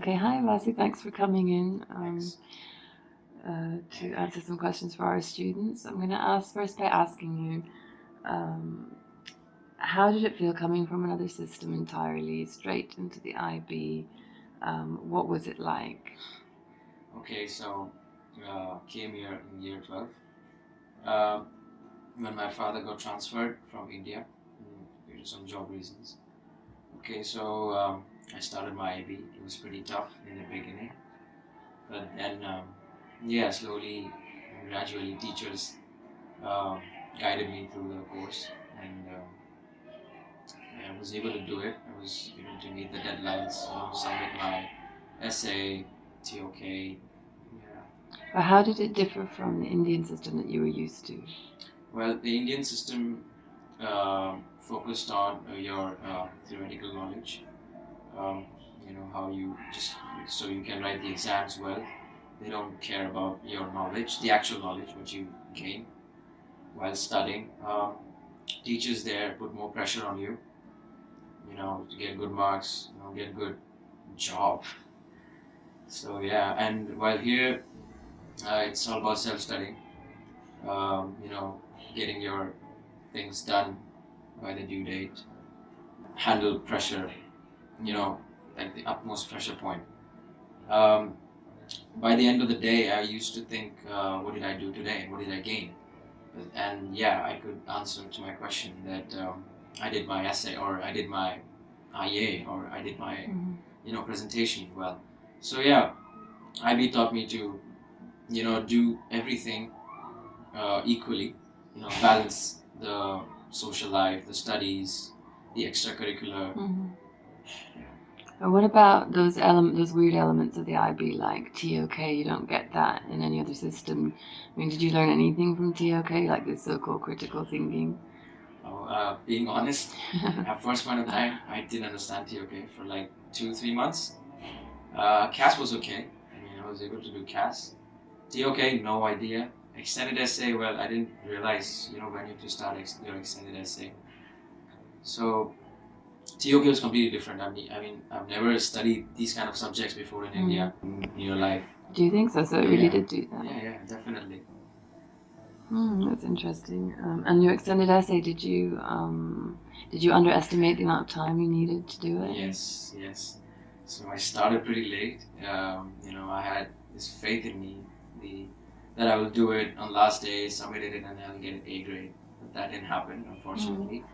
Okay, hi Vasu, thanks for coming in Thanks. to answer some questions for our students. I'm going to ask first by asking you, how did it feel coming from another system entirely, straight into the IB? What was it like? Okay, so came here in year 12 uh, when my father got transferred from India due to some job reasons. Okay, so I started my IB. It was pretty tough in the beginning, but then slowly and gradually teachers um guided me through the course, and I was able to do it. I was able to meet the deadlines, submit my essay, TOK. Yeah. Or how did it differ from the Indian system that you were used to? Well, the Indian system focused on your theoretical knowledge. Um, how you just so you can write the exams well. They don't care about your knowledge, the actual knowledge what you gain while studying. Teachers there put more pressure on you. To get good marks, get good job. So yeah, and while here, it's all about self-studying. Getting your things done by the due date, handle pressure, at the utmost pressure point. Um, by the end of the day, I used to think, what did I do today? What did I gain? And yeah, I could answer to my question that I did my essay, or I did my IA, or I did my, presentation well. So yeah, IB taught me to, do everything equally, balance the social life, the studies, the extracurricular. What about those weird elements of the IB, like TOK? You don't get that in any other system. I mean, did you learn anything from TOK, like this so-called critical thinking? Being honest, at first point of time, I didn't understand TOK for like 2-3 months. CAS was okay. I was able to do CAS. TOK, no idea. Extended essay, well, I didn't realize, when you have to start your extended essay. So TOK was completely different. I've never studied these kind of subjects before in India in your life. Do you think so? So it really did do that? Yeah, definitely. That's interesting. And your extended essay, did you underestimate the amount of time you needed to do it? Yes. So I started pretty late. I had this faith in me that I will do it on last day, submitted it, and I'll get an A grade. But that didn't happen, unfortunately.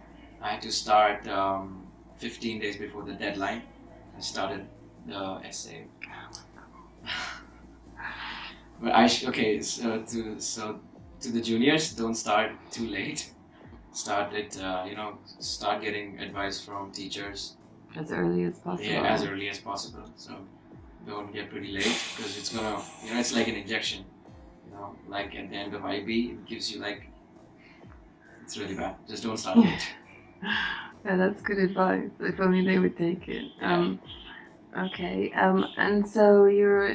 I had to start 15 days before the deadline. I started the essay. But to the juniors, don't start too late. Start it, start getting advice from teachers as early as possible. Yeah, as early as possible. So don't get pretty late, because it's gonna, it's like an injection. Like at the end of IB, it gives you it's really bad. Just don't start late. Yeah, that's good advice. If only they would take it. Yeah. Okay, and so you're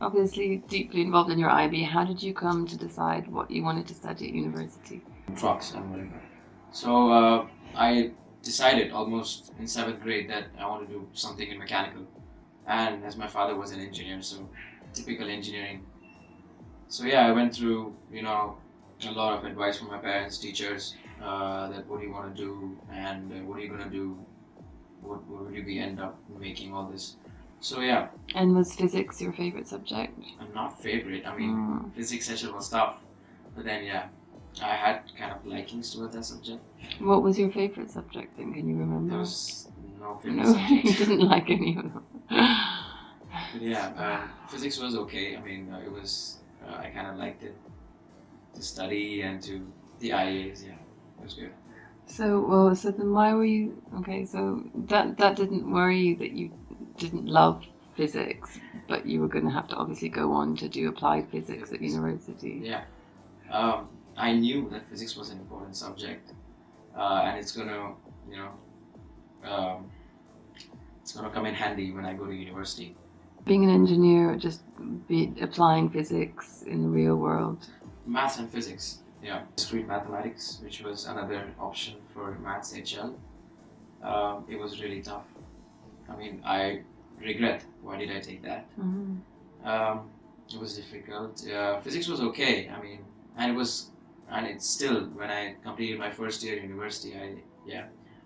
obviously deeply involved in your IB. How did you come to decide what you wanted to study at university? Trucks and whatever. So I decided almost in 7th grade that I want to do something in mechanical. And as my father was an engineer, so typical engineering. So yeah, I went through, a lot of advice from my parents, teachers, that what do you want to do, and what are you going to do, what will you end up making, all this. So yeah. And was physics your favorite subject? Not favorite, physics actually was tough, but then yeah, I had kind of likings toward that subject. What was your favorite subject then? Can you remember? There was no favorite subject. You didn't like any of them. But yeah, physics was okay. It was, I kind of liked it. To study and to the IAs, yeah, it was good. So then why were you, okay, so that didn't worry you that you didn't love physics, but you were going to have to obviously go on to do applied physics at university. Yeah. I knew that physics was an important subject, and it's gonna, it's gonna come in handy when I go to university. Being an engineer, just be applying physics in the real world. Maths and physics, yeah. Discrete mathematics, which was another option for maths HL. It was really tough. I regret. Why did I take that? Mm-hmm. It was difficult. Physics was okay. I mean, and it's still, when I completed my first year at university,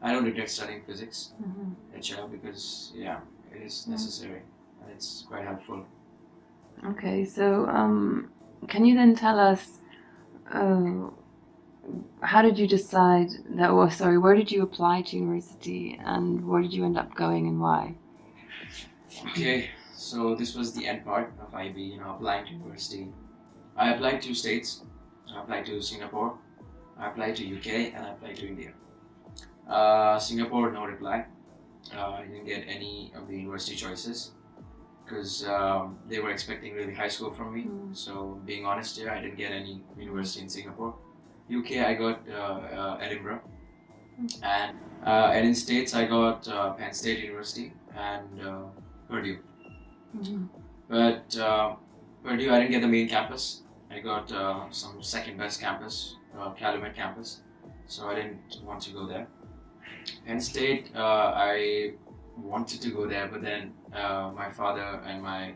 I don't regret studying physics Mm-hmm. at HL because it is necessary and it's quite helpful. Okay, so can you then tell us how did you decide that? Oh, sorry, where did you apply to university, and where did you end up going, and why? Okay, so this was the end part of IB, applying to university. I applied to states. I applied to Singapore. I applied to UK, and I applied to India. Singapore, no reply. I didn't get any of the university choices because they were expecting really high score from me. So being honest here, I didn't get any university in Singapore. UK, I got Edinburgh, and in States, I got Penn State University and Purdue. But Purdue, I didn't get the main campus. I got some second best campus, Calumet campus, so I didn't want to go there. Penn State, I wanted to go there, but then my father and my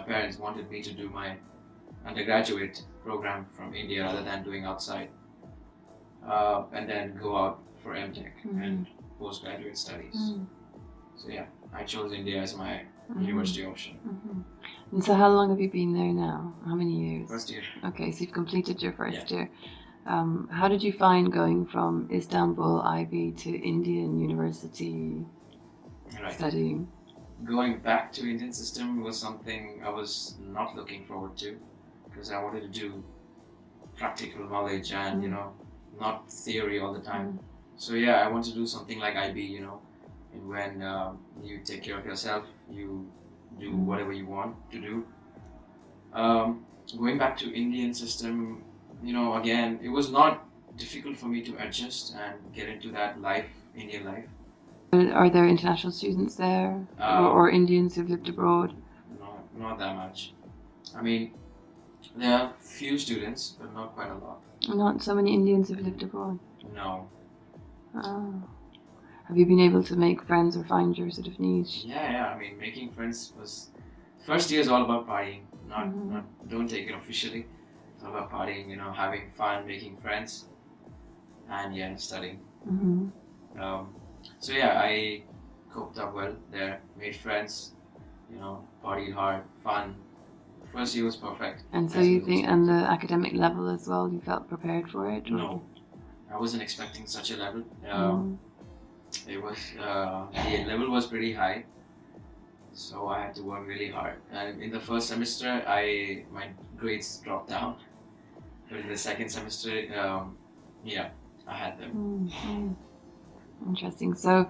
parents wanted me to do my undergraduate program from India rather than doing outside, and then go out for MTech and postgraduate studies. So yeah, I chose India as my university option. And so how long have you been there now? How many years? First year. Okay, so you've completed your first year. How did you find going from Istanbul IB to Indian university studying? Going back to Indian system was something I was not looking forward to because I wanted to do practical knowledge and not theory all the time. So yeah, I want to do something like IB, and when you take care of yourself, you do whatever you want to do. Going back to Indian system, again, it was not difficult for me to adjust and get into that Indian life. Are there international students there, or Indians who've lived abroad? No, not that much. I mean, there are few students, but not quite a lot. Not so many Indians who've lived abroad? No. Oh. Have you been able to make friends or find your sort of niche? Yeah. I mean, making friends was... First year is all about partying. Don't take it officially. It's all about partying, having fun, making friends, and studying. So yeah, I coped up well there, made friends, partied hard, fun. First year was perfect. And so you think, and the academic level as well, you felt prepared for it? No, I wasn't expecting such a level. It was the level was pretty high, so I had to work really hard. And in the first semester, my grades dropped down, but in the second semester, I had them. Interesting. So,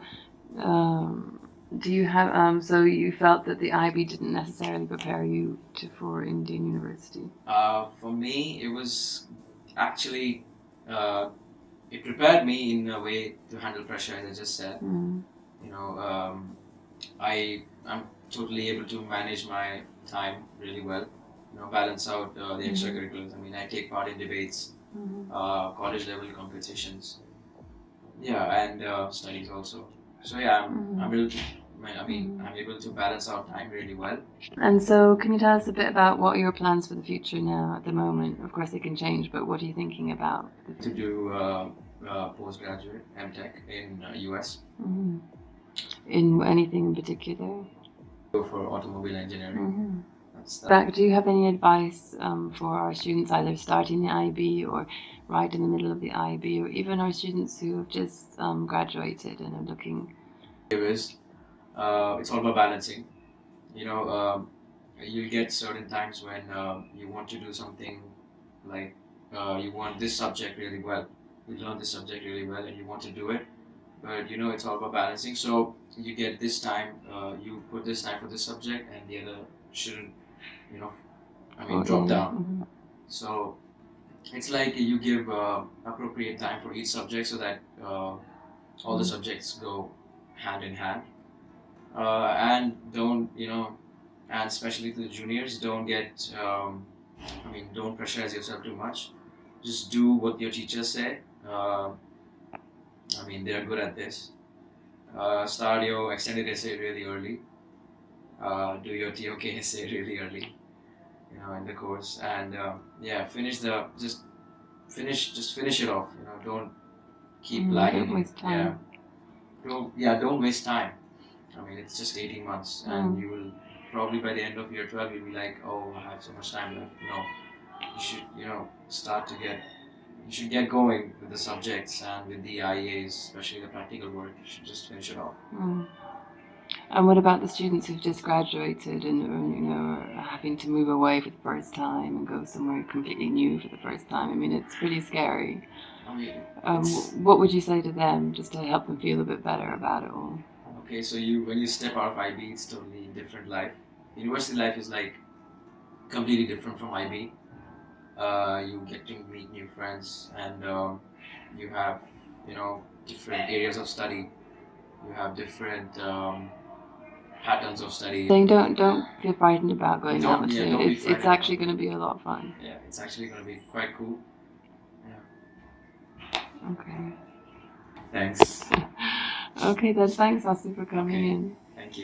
do you have? So you felt that the IB didn't necessarily prepare you for Indian university? For me, it was actually. It prepared me in a way to handle pressure, as I just said. I'm totally able to manage my time really well. Balance out the extracurriculars. I mean, I take part in debates, college level competitions. And studies also. So yeah, I'm able to balance out time really well. And so, can you tell us a bit about what are your plans for the future now at the moment? Of course, they can change, but what are you thinking about? To do postgraduate MTech in US. In anything in particular? Go for automobile engineering. Do you have any advice for our students either starting the IB or right in the middle of the IB, or even our students who have just graduated and are looking? It's all about balancing. You'll get certain times when you want to do something like you want this subject really well. You learn this subject really well and you want to do it. But it's all about balancing. So you get this time, you put this time for this subject and the other shouldn't, drop down. So it's like you give appropriate time for each subject so that all the subjects go hand in hand. And don't, and especially to the juniors, don't get, don't pressurize yourself too much. Just do what your teachers say. They're good at this. Start your extended essay really early. do your TOK essay really early, in the course, and finish it off. Don't keep lagging. Don't waste time. Don't waste time. I mean, it's just 18 months, and you will probably by the end of year 12, you'll be like, oh, I have so much time left. No, you should, you should get going with the subjects and with the IEAs, especially the practical work. You should just finish it off. And what about the students who've just graduated and are having to move away for the first time and go somewhere completely new for the first time? I mean, it's pretty scary. I mean, what would you say to them just to help them feel a bit better about it all? Okay, so when you step out of IB, it's totally different life. University life is like completely different from IB. You get to meet new friends, and you have different areas of study. You have different patterns of study. Saying don't feel frightened about going out. It's actually going to be a lot of fun. Yeah, it's actually going to be quite cool. Yeah. Okay. Thanks. Okay, then thanks, Vasu, for coming in. Thank you.